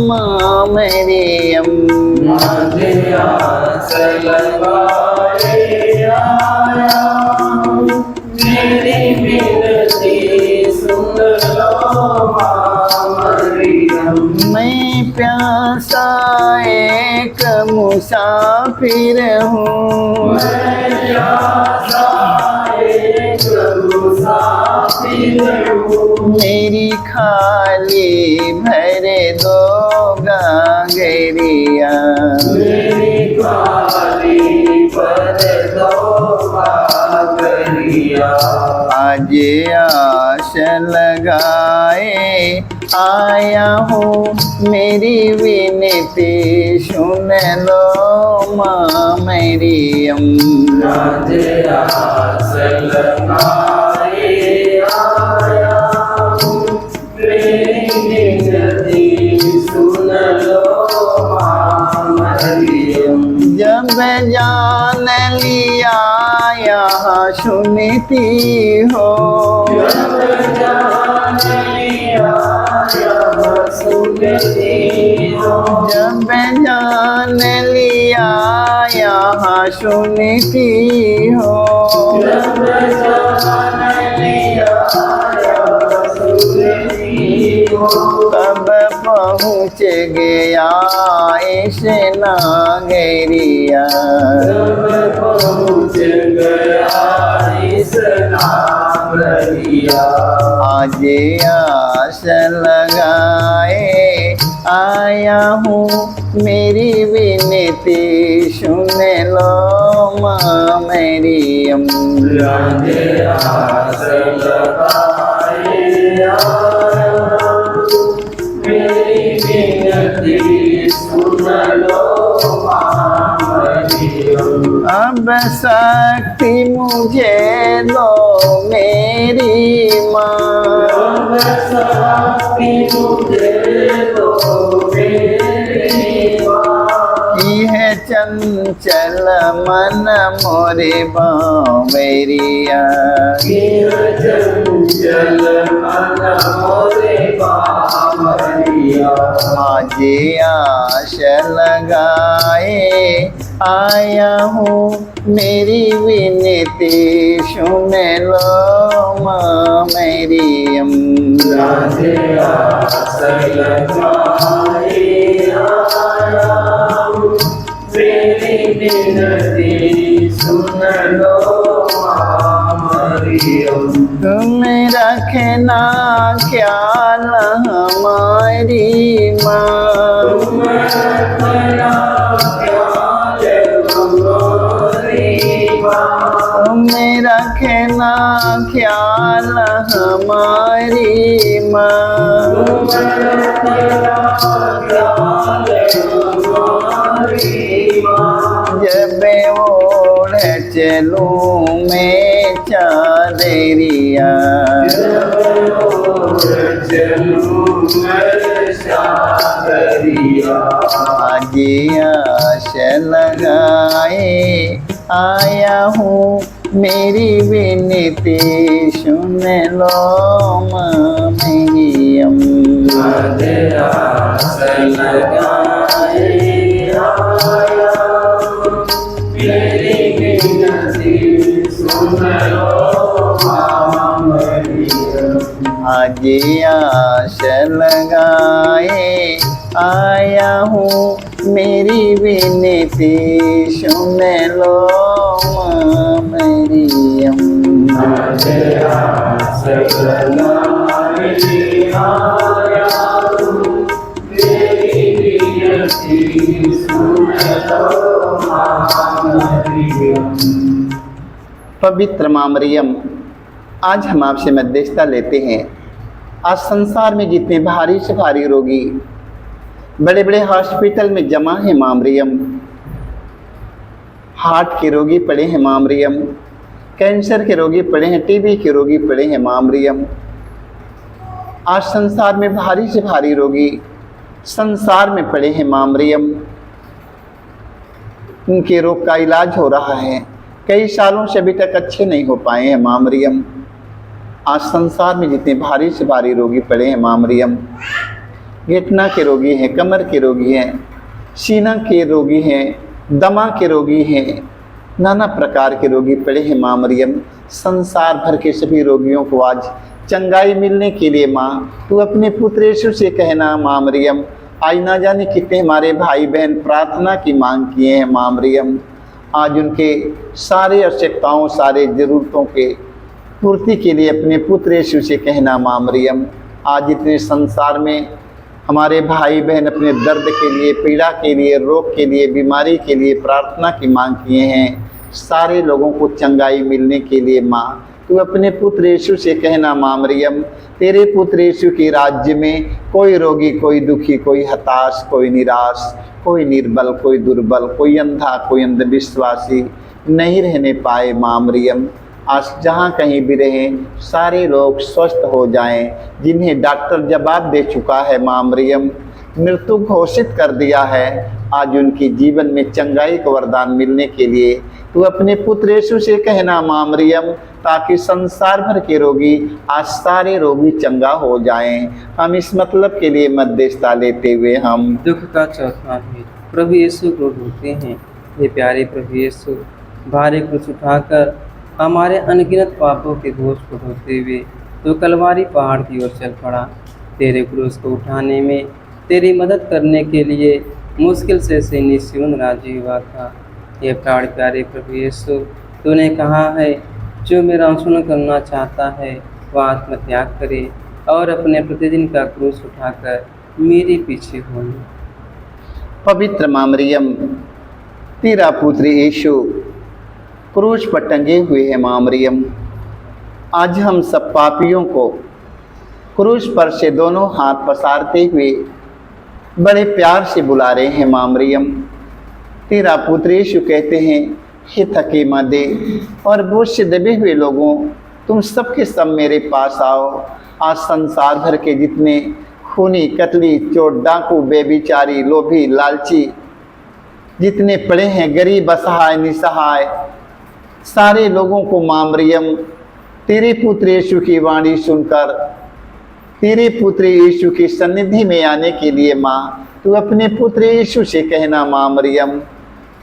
माँ मरियम। आज आस लगाए आया हूँ, मेरी विनती सुन लो माँ मरियम। मैं प्यासा एक मुसाफिर हूँ, मैं प्यासा एक मुसाफिर हूँ, मेरी खाली भर दो गागरिया। मेरी खाली पर दो गागरिया। आज आश लगाए आया हूँ, मेरी विनती सुन लो माँ मरियम। आज आस लगाए आया हूँ, मेरी विनती सुन लो माँ मरियम। जब जान लिया यहाँ सुनती हो, जब जान लिया यहाँ सुनती हो, जब जान लिया यहाँ सुनती हो, जब जान लिया यहाँ सुनती हो, तब पहुँच गया इस नागरिया। तब पहुँच गया इस नागरिया। आज आस लगाए आया हूँ, मेरी विनती सुन लो माँ मरियम। आज आस लगाए आया हूँ, मेरी विनती सुन लो माँ मरियम। अब शक्ति मुझे दो मेरी माँ, अब शक्ति मुझे दो मेरी माँ। की है चंचल मन मोरे बावरिया। चंचल मन मोरे बावरिया। आज आश लगाए आया हूँ, मेरी विनती सुन लो माँ मरियम। आज आस लगाए आया हूँ, मेरी विनती सुन लो माँ मरियम। तुम रखना ख्याल हमारी माँ। तुम रखना ख्याल हमारी माँ। तुम रखना ख्याल हमारी माँ। तुम रखना ख्याल हमारी माँ। जब ओढ़ चलूं मैं चादरिया, जब ओढ़ चलूं मैं चादरिया। आज आश लगाए आया हूँ मेरी विनती सुन लो माँ मेरी अम्मा। आज आस लगाए आया मेरी विनती सुन लो माँ मेरी। आज आश लगाए आया हूँ मेरी विनती सुन लो माँ मेरी अम्मा। आज आस लगाए आया मेरी विनती सुन लो माँ मेरी। पवित्र माँ मरियम, आज हम आपसे मध्यस्थता लेते हैं। आज संसार में जितने भारी से भारी रोगी बड़े बड़े हॉस्पिटल में जमा है माँ मरियम, हार्ट के रोगी पड़े हैं माँ मरियम, कैंसर के रोगी पड़े हैं, टीबी के रोगी पड़े हैं माँ मरियम। आज संसार में भारी से भारी रोगी संसार में पड़े हैं माँ मरियम। उनके रोग का इलाज हो रहा है, कई सालों से अभी तक अच्छे नहीं हो पाए हैं माँ मरियम। आज संसार में जितने भारी से भारी रोगी पड़े हैं माँ मरियम, घुटना के रोगी हैं, कमर के रोगी हैं, सीना के रोगी हैं, दमा के रोगी हैं, नाना प्रकार के रोगी पड़े हैं माँ मरियम। संसार भर के सभी रोगियों को आज चंगाई मिलने के लिए माँ तू अपने पुत्र यीशु से कहना माँ मरियम। आज ना जाने कितने हमारे भाई बहन प्रार्थना की मांग किए हैं माँ मरियम। आज उनके सारे आवश्यकताओं सारे ज़रूरतों के पूर्ति के लिए अपने पुत्र यीशु से कहना माँ मरियम। आज इतने संसार में हमारे भाई बहन अपने दर्द के लिए, पीड़ा के लिए, रोग के लिए, बीमारी के लिए प्रार्थना की मांग किए हैं। सारे लोगों को चंगाई मिलने के लिए माँ तू अपने पुत्र यीशु से कहना माँ मरियम। तेरे पुत्र यीशु के राज्य में कोई रोगी, कोई दुखी, कोई हताश, कोई निराश, कोई निर्बल, कोई दुर्बल, कोई अंधा, कोई अंधविश्वासी नहीं रहने पाए माँ मरियम। आज जहाँ कहीं भी रहें सारे लोग स्वस्थ हो जाएं। जिन्हें डॉक्टर जवाब दे चुका है माँ मरियम, मृत्यु घोषित कर दिया है, आज उनकी जीवन में चंगाई का वरदान मिलने के लिए तू अपने पुत्र यीशु से कहना माँ मरियम, ताकि संसार भर के रोगी आज सारे रोगी चंगा हो जाएं। हम इस मतलब के लिए मध्यस्थता लेते हुए हम दुख का चौथा भेद प्रभु यीशु को ढूंढते हैं। ये प्यारे प्रभु यीशु भारी क्रूस उठाकर हमारे अनगिनत पापों के बोझ को ढोते हुए तो कलवारी पहाड़ की ओर चल पड़ा। तेरे क्रूस को उठाने में तेरी मदद करने के लिए मुश्किल से निस्यून राजी हुआ था। ये प्राण प्यारे प्रभु यीशु, तूने कहा है जो मेरा अनुसरण करना चाहता है वह आत्मत्याग करे और अपने प्रतिदिन का क्रूस उठाकर मेरे पीछे हो। पवित्र माँ मरियम, तेरा पुत्र यीशु क्रूस पर टंगे हुए हैं माँ मरियम। आज हम सब पापियों को क्रूस पर से दोनों हाथ पसारते हुए बड़े प्यार से बुला रहे हैं माँ मरियम। तेरा पुत्र यीशु कहते हैं, हे थके मादे और बोझ से दबे हुए लोगों, तुम सबके सब मेरे पास आओ। आज संसार भर के जितने खूनी, कतली, चोर, डाकू, बेबिचारी, लोभी, लालची जितने पड़े हैं, गरीब, असहाय, निसहाय, सारे लोगों को माँ मरियम तेरे पुत्र यीशु की वाणी सुनकर तेरे पुत्र यीशु की सन्निधि में आने के लिए माँ तू अपने पुत्र यीशु से कहना माँ मरियम,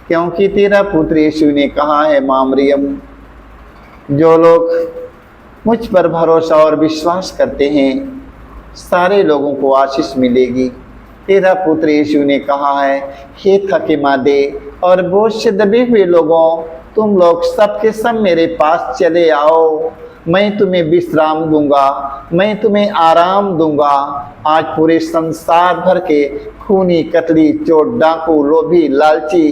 क्योंकि तेरा पुत्र यीशु ने कहा है माँ मरियम, जो लोग मुझ पर भरोसा और विश्वास करते हैं सारे लोगों को आशीष मिलेगी। तेरा पुत्र यीशु ने कहा है, हे थके मादे और बोझ से दबे हुए लोगों, तुम लोग सबके सब मेरे पास चले आओ। मैं तुम्हें विश्राम दूंगा, मैं तुम्हें आराम दूंगा। आज पूरे संसार भर के खूनी, कतली, चोर, डाकू, लोभी, लालची,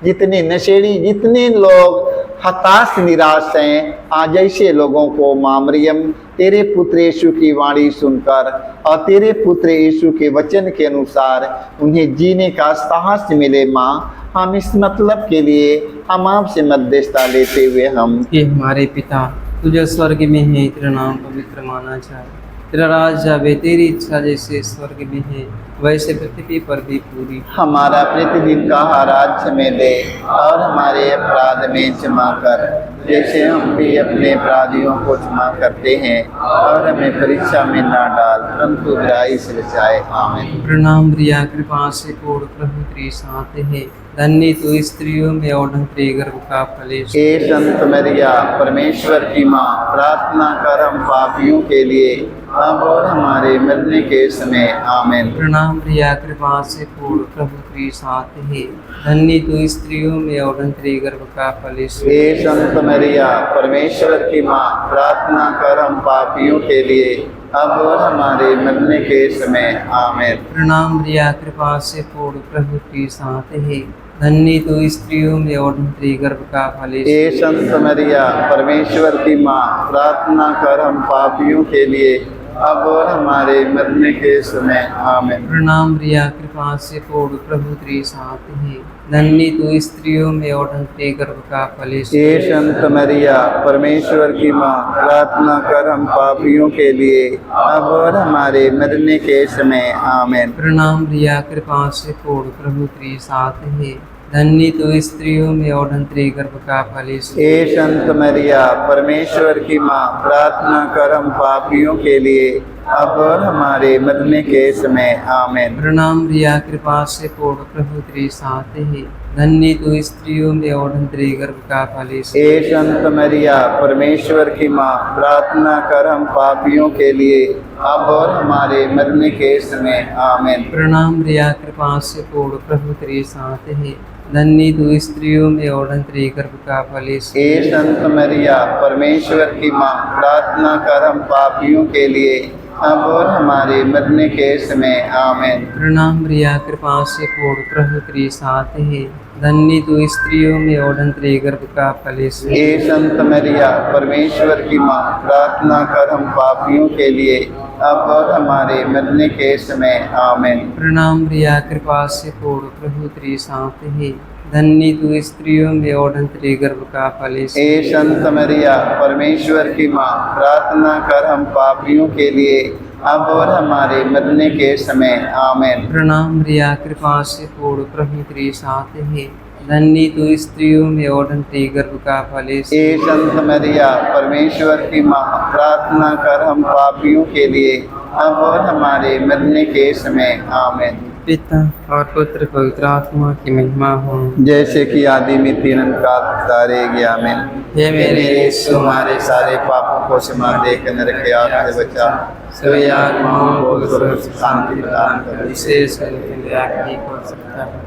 जितने नशेड़ी, जितने लोग हताश निराश हैं, आज ऐसे लोगों को माँ मरियम तेरे पुत्र यीशु की वाणी सुनकर और तेरे पुत्र यीशु के वचन के अनुसार उन्हें जीने का साहस मिले। माँ, हम इस मतलब के लिए हम आपसे मध्यस्थता लेते हुए हम कि हमारे पिता तुझे स्वर्ग में है, तेरा नाम पवित्र माना जाए, तेरा राज आवे, तेरी इच्छा जैसे स्वर्ग में है वैसे पृथ्वी पर भी पूरी। हमारा प्रतिदिन का आहार आज हमें दे और हमारे अपराध में क्षमा कर, जैसे हम भी अपने अपराधियों को क्षमा करते हैं, और हमें परीक्षा में ना डाल परंतु बुराई से बचाए। आमीन। प्रणाम रिया, कृपा से पूर्ण, प्रभु तेरे साथ है, धन्य तू स्त्रियों में और तेरे गर्भ का फल यीशु। हे संत मरिया, परमेश्वर की माँ, प्रार्थना कर हम पापियों के लिए अब और हमारे मरने के समय। आमीन। प्रणाम रिया, कृपा से पूर्ण, प्रभु तेरे साथ है, धन्य तू स्त्रियों में और तेरे गर्भ का फल यीशु। हे संत मरिया, परमेश्वर की माँ, प्रार्थना कर हम पापियों के लिए अब और हमारे मरने के समय। आमीन। प्रणाम रिया, कृपा से पूर्ण, प्रभु तेरे साथ है, धन्य तू स्त्रियों में और तेरे गर्भ का फल यीशु। हे संत मरिया, परमेश्वर की माँ, प्रार्थना कर हम पापियों के लिए अब और हमारे मरने के समय। आमीन। प्रणाम रिया, कृपा से पूर्ण, प्रभु तेरे साथ है, धन्य तू स्त्रियों में और तेरे गर्भ का फल यीशु। हे संत मरिया, परमेश्वर की माँ, प्रार्थना कर हम पापियों के लिए अब और हमारे मरने के समय। आमीन। प्रणाम रिया, कृपा से पूर्ण, प्रभु तेरे साथ है, धन्य तू स्त्रियों में और तेरे गर्भ का फल यीशु। हे संत मरिया, परमेश्वर की माँ, प्रार्थना कर हम पापियों के लिए अब और हमारे मरने के समय। आमीन। प्रणाम रिया, कृपा से पूर्ण, प्रभु तेरे साथ है, धन्य तू स्त्रियों में और तेरे गर्भ का फल यीशु। हे संत मरिया, परमेश्वर की माँ, प्रार्थना कर हम पापियों के लिए अब और हमारे मरने के समय। आमीन। प्रणाम रिया, कृपा से पूर्ण, प्रभु तेरे साथ है, धन्य तू स्त्रियों में और तेरे गर्भ का फल यीशु। हे संत मरिया, परमेश्वर की माँ, प्रार्थना कर हम पापियों के लिए अब और हमारे मरने के समय। आमीन। प्रणाम रिया, कृपा से पूर्ण, प्रभु तेरे साथ है, धन्य तू स्त्रियों में और तेरे गर्भ का फल यीशु। हे संत मरिया, परमेश्वर की माँ, प्रार्थना कर हम पापियों के लिए अब और हमारे मरने के समय। आमीन। प्रणाम रिया, कृपा से पूर्ण, प्रभु तेरे साथ है, धन्य तू स्त्रियों में और तेरे गर्भ का फल यीशु। हे संत मरिया, परमेश्वर की माँ, प्रार्थना कर हम पापियों के लिए अब और हमारे मरने के समय। आमीन। प्रणाम रिया, कृपा से पूर्ण, प्रभु तेरे साथ है, धन्य तू स्त्रियों में और तेरे गर्भ का फल यीशु। हे संत मरिया, परमेश्वर की माँ, प्रार्थना कर हम पापियों के लिए अब और हमारे मरने के समय। आमीन। पिता और पुत्र पवित्र आत्मा की महिमा हो। जैसे कि आदि में तीन काल तारेगी। आमीन। हे मेरे यीशु, हमारे सारे पापों को क्षमा देकर नरक के आग से बचा, सभी आत्माओं को सुरक्षित शांति प्रदान कर, विशेष करके आखिरी को सकता है।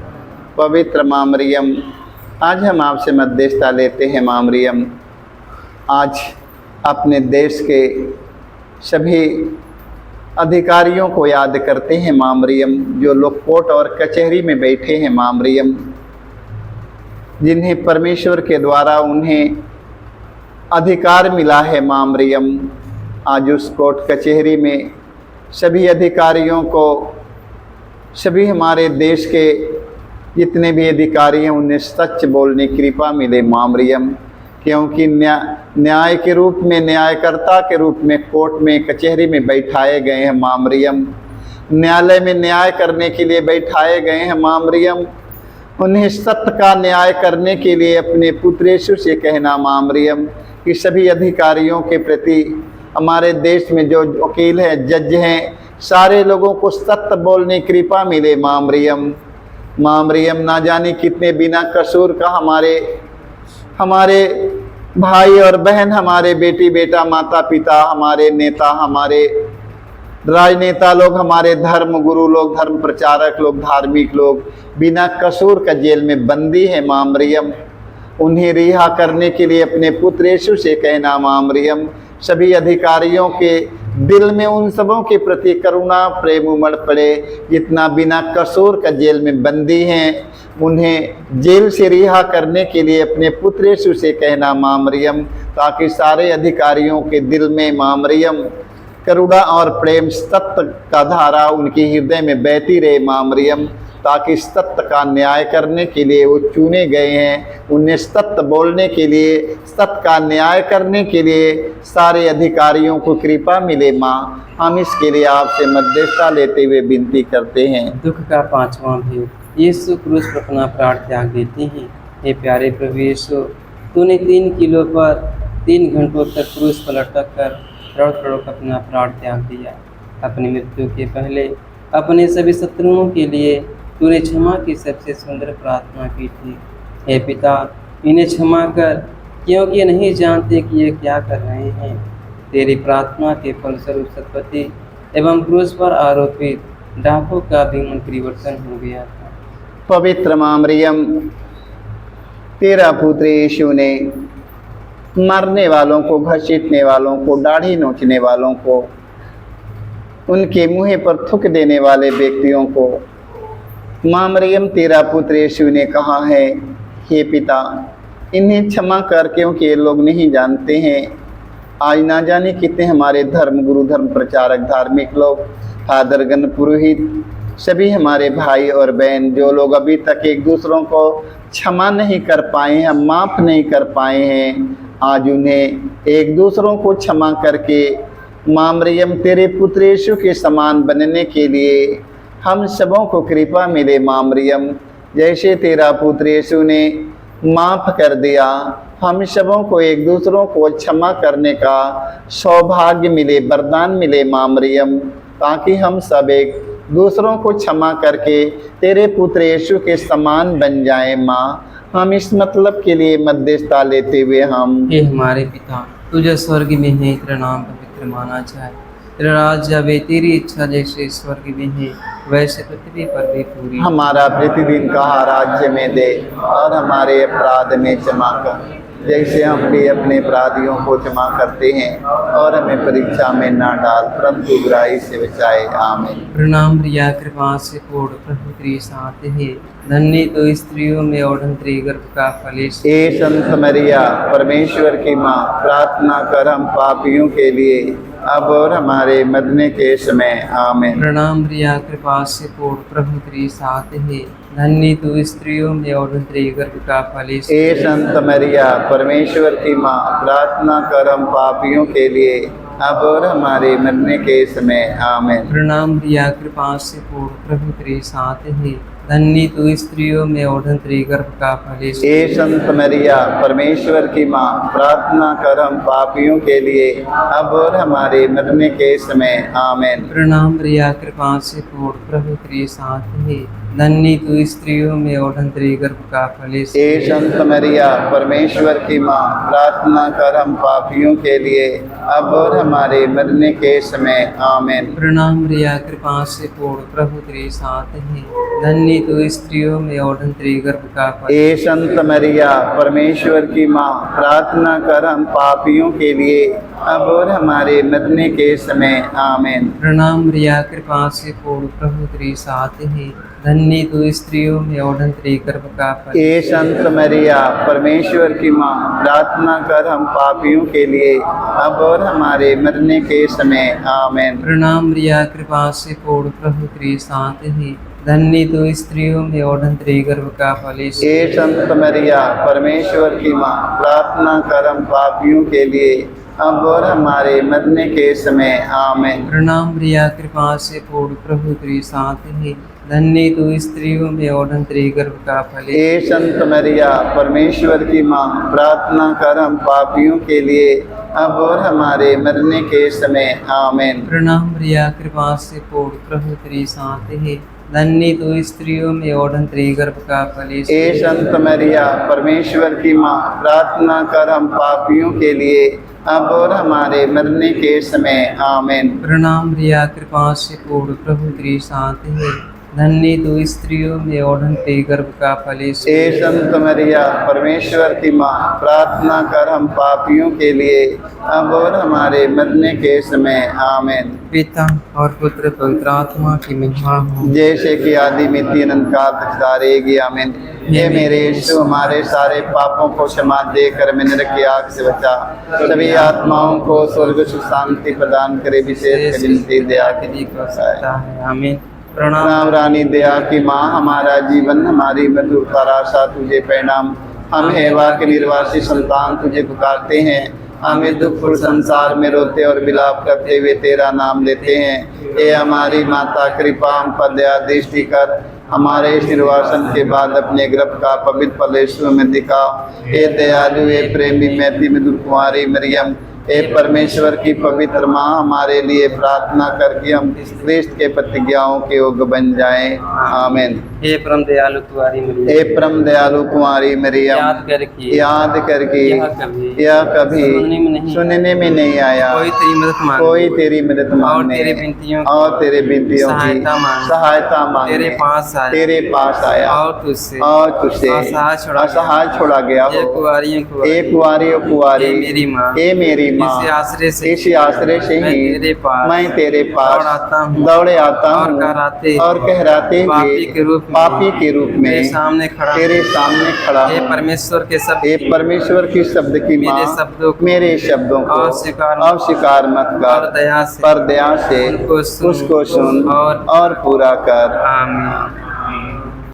पवित्र माँ मरियम, आज हम आपसे मध्यस्थता लेते हैं। माँ मरियम, आज अपने देश के सभी अधिकारियों को याद करते हैं। माँ मरियम, जो लोग कोर्ट और कचहरी में बैठे हैं। माँ मरियम, जिन्हें परमेश्वर के द्वारा उन्हें अधिकार मिला है। माँ मरियम, आज उस कोर्ट कचहरी में सभी अधिकारियों को, सभी हमारे देश के जितने भी अधिकारी हैं, उन्हें सच बोलने की कृपा मिले। माँ मरियम, क्योंकि न्याय के रूप में, न्यायकर्ता के रूप में कोर्ट में, कचहरी में बैठाए गए हैं। माँ मरियम, न्यायालय में न्याय करने के लिए बैठाए गए हैं। माँ मरियम, उन्हें सत्य का न्याय करने के लिए अपने पुत्र यीशु से कहना। माँ मरियम, कि सभी अधिकारियों के प्रति, हमारे देश में जो वकील हैं, जज हैं, सारे लोगों को सत्य बोलने की कृपा मिले। माँ मरियम, माँ मरियम, ना जाने कितने बिना कसूर का हमारे भाई और बहन, हमारे बेटी बेटा, माता पिता, हमारे नेता, हमारे राजनेता लोग, हमारे धर्म गुरु लोग, धर्म प्रचारक लोग, धार्मिक लोग बिना कसूर का जेल में बंदी है। माँ मरियम, उन्हें रिहा करने के लिए अपने पुत्र यीशु से कहना। माँ मरियम, सभी अधिकारियों के दिल में उन सबों के प्रति करुणा प्रेम उमड़ पड़े जितना बिना कसूर का जेल में बंदी हैं। उन्हें जेल से रिहा करने के लिए अपने पुत्र यीशु से कहना माँ मरियम, ताकि सारे अधिकारियों के दिल में माँ मरियम करुणा और प्रेम सत्य का धारा उनके हृदय में बहती रहे माँ मरियम, ताकि सत्य का न्याय करने के लिए वो चुने गए हैं। उन्हें सत्य बोलने के लिए, सत्य का न्याय करने के लिए सारे अधिकारियों को कृपा मिले माँ। हम इसके लिए आपसे मध्यस्थता लेते हुए विनती करते हैं। दुख का पांचवां भेद। यीशु क्रूस पर अपना प्राण त्याग देते हैं। हे प्यारे प्रभु यीशु, तूने 3 किलो पर 3 घंटों तक क्रूस पर लटक कर तड़प तड़प अपना प्राण त्याग दिया। अपनी मृत्यु के पहले अपने सभी शत्रुओं के लिए तूने क्षमा की सबसे सुंदर प्रार्थना की थी। हे पिता, इन्हें क्षमा कर, क्योंकि ये नहीं जानते कि ये क्या कर रहे हैं। तेरी प्रार्थना के फलस्वरूप सतपति एवं क्रूस पर आरोपित डाकू का भी मन परिवर्तन हो गया था। पवित्र माँ मरियम, तेरा पुत्र यीशु ने मारने वालों को, घसीटने वालों को, दाढ़ी नोचने वालों को, उनके मुँह पर थूक देने वाले व्यक्तियों को माँ मरियम तेरा पुत्र यीशु ने कहा है, हे पिता, इन्हें क्षमा कर, क्योंकि ये लोग नहीं जानते हैं। आज ना जाने कितने हमारे धर्म गुरु, धर्म प्रचारक, धार्मिक लोग, फादरगण, पुरोहित, सभी हमारे भाई और बहन जो लोग अभी तक एक दूसरों को क्षमा नहीं कर पाए हैं, माफ़ नहीं कर पाए हैं, आज उन्हें एक दूसरों को क्षमा करके माँ मरियम तेरे पुत्र यीशु के समान बनने के लिए हम सबों को कृपा मिले माँ मरियम। जैसे तेरा पुत्र यीशु ने माफ़ कर दिया, हम सबों को एक दूसरों को क्षमा करने का सौभाग्य मिले, वरदान मिले माँ मरियम, ताकि हम सब एक दूसरों को क्षमा करके तेरे पुत्र यीशु के समान बन जाए माँ। हम इस मतलब के लिए मध्यस्थता लेते हुए हम हे हमारे पिता, तुझे स्वर्ग में है, तेरा नाम पवित्र माना जाए, तेरा राज्य आवे, तेरी इच्छा जैसे स्वर्ग में है वैसे पृथ्वी पर भी पूरी। हमारा प्रतिदिन का राज्य में दे, और हमारे अपराध में क्षमा कर, जैसे हम भी अपने अपराधियों को क्षमा करते हैं, और हमें परीक्षा में ना डाल, परंतु बुराई से बचाए। आमीन। प्रणाम प्रिया, कृपा से पूर्ण, प्रभु तेरे साथ है, धन्य तो स्त्रियों में और धन्य गर्भ का फल यीशु। हे संत मरिया, परमेश्वर की माँ, प्रार्थना कर हम पापियों के लिए, अब और हमारे मरने के समय। आमीन। प्रणाम प्रिया, कृपा से पूर्ण, प्रभु तेरे साथ है, धन्य तो स्त्रियों में और धन्य गर्भ का फल यीशु। हे संत मरिया, परमेश्वर की माँ, प्रार्थना कर हम पापियों के लिए, अब और हमारे मरने के समय। आमीन। प्रणाम प्रिया, कृपा से पूर्ण, प्रभु तेरे साथ है, धन्य तो स्त्रियों में और धन्य गर्भ का फल यीशु। हे संत मरिया, परमेश्वर की माँ, प्रार्थना कर हम पापियों के लिए, अब और हमारे मरने के समय। आमीन। प्रणाम प्रिया, कृपा से पूर्ण, प्रभु तेरे साथ है, धन्य तो स्त्रियों में और धन्य गर्भ का फल यीशु। हे संत मरिया, परमेश्वर की माँ, प्रार्थना कर हम पापियों के लिए, अब और हमारे मरने के समय। आमीन। प्रणाम प्रिया, कृपा से पूर्ण, प्रभु तेरे साथ है, धन्य तो स्त्रियों में और धन्य गर्भ का फल। हे संत मरिया, परमेश्वर की माँ, प्रार्थना कर हम पापियों के लिए, अब और हमारे मरने के समय। आमीन। प्रणाम प्रिया, कृपा से पूर्ण, प्रभु तेरे साथ है, धन्य तो स्त्रियों में और धन्य गर्भ का फल। हे संत मरिया, परमेश्वर की माँ, प्रार्थना कर हम पापियों के लिए, अब और हमारे मरने के समय। आमीन। प्रणाम प्रिया, कृपा से पूर्ण, प्रभु तेरे साथ है, धन्य तो स्त्रियों में और धन्य गर्भ का फल यीशु। हे संत मरिया, परमेश्वर की माँ, प्रार्थना कर हम पापियों के लिए, अब और हमारे मरने के समय। आमीन। प्रणाम प्रिया, कृपा से पूर्ण, प्रभु तेरे साथ है, धन्य तो स्त्रियों में और धन्य गर्भ का फल। हे संत मरिया, परमेश्वर की माँ, प्रार्थना कर हम पापियों के लिए, अब और हमारे मरने के समय। आमीन। प्रणाम प्रिया, कृपा से पूर्ण, प्रभु तेरे साथ है, धन्य तो स्त्रियों में और धन्य गर्भ का फल। हे संत मरिया, परमेश्वर की माँ, प्रार्थना कर हम पापियों के लिए, अब और हमारे मरने के समय। आमीन। प्रणाम प्रिया, कृपा से पूर्ण, प्रभु तेरे साथ है, धन्य तो स्त्रियों में और धन्य गर्भ का फल यीशु। हे संत मरिया परमेश्वर की माँ, प्रार्थना कर हम पापियों के लिए अब और हमारे मरने के समय। आमीन। पिता और पुत्र पवित्र आत्मा की महिमा हो। जैसे कि आदि में अनंत काल तक रहेगी। आमीन। हे मेरे यीशु, हमारे सारे पापों को क्षमा देकर हमें नरक की आग से बचा, सभी आत्माओं को स्वर्ग सुख शांति प्रदान करे, विशेष विनती दया की आमीन। प्रणाम रानी दया की माँ, हमारा जीवन हमारी मधुरता आशा तुझे प्रणाम। हम हेवा के निर्वासी संतान तुझे पुकारते हैं, हमें दुखपूर्ण संसार में रोते और विलाप करते हुए तेरा नाम लेते हैं। हे हमारी माता, कृपा हम पर दया दृष्टि कर, हमारे निर्वासन के बाद अपने गर्भ का पवित्र फल यीशु में दिखाओ। हे दयालु, हे प्रेमी, मैत्री मधुर कुमारी मरियम, हे परमेश्वर की पवित्र माँ, हमारे लिए प्रार्थना करके हम क्रिस्त के प्रतिज्ञाओं के योग्य बन जाएं। आमीन। हे परम दयालु कुमारी मरियम, हे परम दयालु कुमारी मरियम, याद करके यह कभी सुनने में नहीं आया, कोई तेरी मदद मांगने और तेरे बिनतियों की सहायता मांगने तेरे पास आया और तुझसे असहाय छोड़ा गया हो। एक कुंवारी और कुंवारी, हे मेरी माँ, इसी आश्रय से ही मैं तेरे पास दौड़े आता हूँ और कहराते हुए पापी के रूप में तेरे सामने खड़ा हे परमेश्वर के शब्द, हे परमेश्वर की शब्द की माँ, मेरे शब्दों को अस्वीकार मत कर, पर दया से उसको सुन और पूरा कर। आमीन।